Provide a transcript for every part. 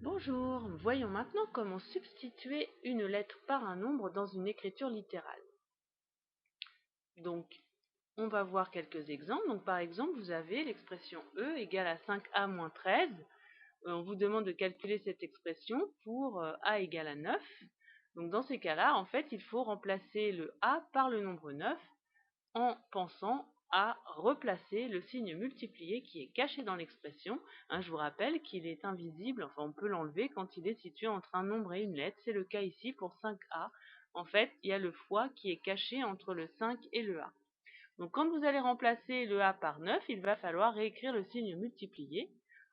Bonjour, voyons maintenant comment substituer une lettre par un nombre dans une écriture littérale. Donc, on va voir quelques exemples. Donc, par exemple, vous avez l'expression E égale à 5A moins 13. On vous demande de calculer cette expression pour A égale à 9. Donc, dans ces cas-là, en fait, il faut remplacer le A par le nombre 9 en pensant à replacer le signe multiplié qui est caché dans l'expression. Je vous rappelle qu'il est invisible, enfin on peut l'enlever quand il est situé entre un nombre et une lettre. C'est le cas ici pour 5A. En fait, il y a le fois qui est caché entre le 5 et le A. Donc quand vous allez remplacer le A par 9, il va falloir réécrire le signe multiplié.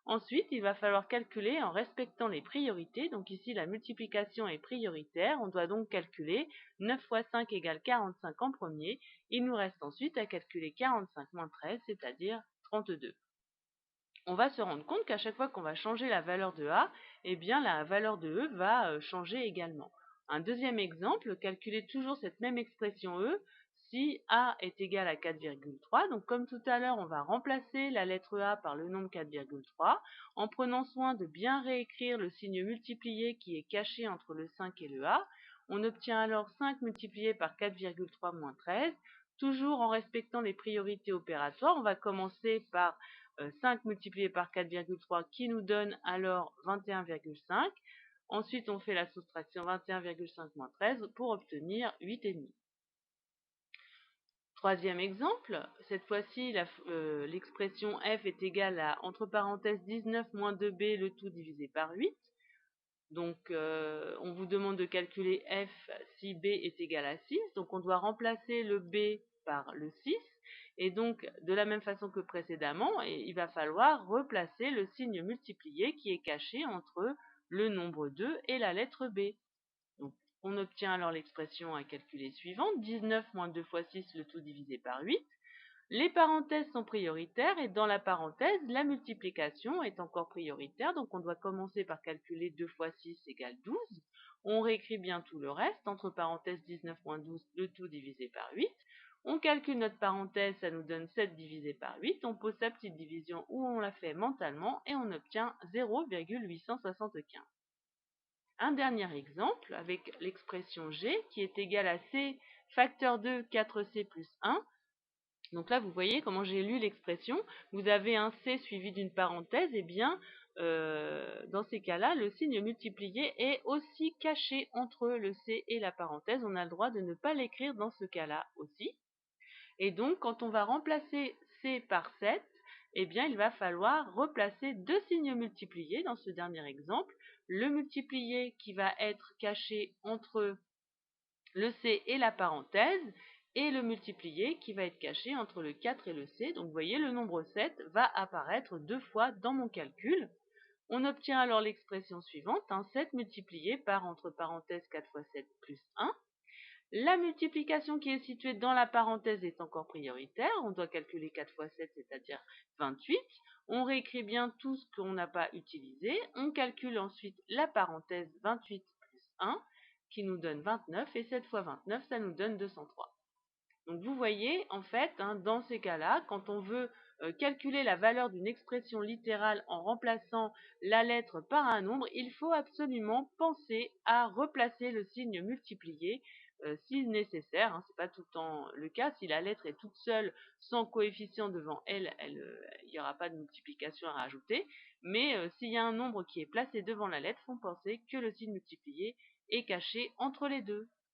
Ensuite, il va falloir calculer en respectant les priorités. Donc ici, la multiplication est prioritaire. On doit donc calculer 9 fois 5 égale 45 en premier. Il nous reste ensuite à calculer 45 moins 13, c'est-à-dire 32. On va se rendre compte qu'à chaque fois qu'on va changer la valeur de A, eh bien la valeur de E va changer également. Un deuxième exemple, calculez toujours cette même expression E si A est égal à 4,3. Donc comme tout à l'heure, on va remplacer la lettre A par le nombre 4,3 en prenant soin de bien réécrire le signe multiplié qui est caché entre le 5 et le A. On obtient alors 5 multiplié par 4,3 moins 13. Toujours en respectant les priorités opératoires, on va commencer par 5 multiplié par 4,3 qui nous donne alors 21,5. Ensuite, on fait la soustraction 21,5 moins 13 pour obtenir 8,5. Troisième exemple, cette fois-ci, l'expression f est égale à, entre parenthèses, 19 moins 2b, le tout divisé par 8. Donc, on vous demande de calculer f si b est égal à 6. Donc, on doit remplacer le b par le 6. Et donc, de la même façon que précédemment, il va falloir replacer le signe multiplié qui est caché entre le nombre 2 et la lettre b. Donc, on obtient alors l'expression à calculer suivante, 19 moins 2 fois 6, le tout divisé par 8. Les parenthèses sont prioritaires et dans la parenthèse, la multiplication est encore prioritaire. Donc, on doit commencer par calculer 2 fois 6 égale 12. On réécrit bien tout le reste, entre parenthèses 19 moins 12, le tout divisé par 8. On calcule notre parenthèse, ça nous donne 7 divisé par 8. On pose sa petite division où on la fait mentalement et on obtient 0,875. Un dernier exemple avec l'expression G qui est égale à C facteur 2 4C plus 1. Donc là, vous voyez comment j'ai lu l'expression. Vous avez un C suivi d'une parenthèse. Et bien, dans ces cas-là, le signe multiplié est aussi caché entre le C et la parenthèse. On a le droit de ne pas l'écrire dans ce cas-là aussi. Et donc, quand on va remplacer C par 7, eh bien, il va falloir replacer deux signes multipliés dans ce dernier exemple. Le multiplié qui va être caché entre le C et la parenthèse, et le multiplié qui va être caché entre le 4 et le C. Donc, vous voyez, le nombre 7 va apparaître deux fois dans mon calcul. On obtient alors l'expression suivante, 7 multiplié par, entre parenthèses, 4 fois 7 plus 1. La multiplication qui est située dans la parenthèse est encore prioritaire. On doit calculer 4 fois 7, c'est-à-dire 28. On réécrit bien tout ce qu'on n'a pas utilisé. On calcule ensuite la parenthèse 28 plus 1 qui nous donne 29. Et 7 fois 29, ça nous donne 203. Donc vous voyez, en fait, dans ces cas-là, quand on veut calculer la valeur d'une expression littérale en remplaçant la lettre par un nombre, il faut absolument penser à replacer le signe multiplié si nécessaire. Ce n'est pas tout le temps le cas. Si la lettre est toute seule, sans coefficient devant elle, il n'y aura pas de multiplication à rajouter. Mais s'il y a un nombre qui est placé devant la lettre, il faut penser que le signe multiplié est caché entre les deux.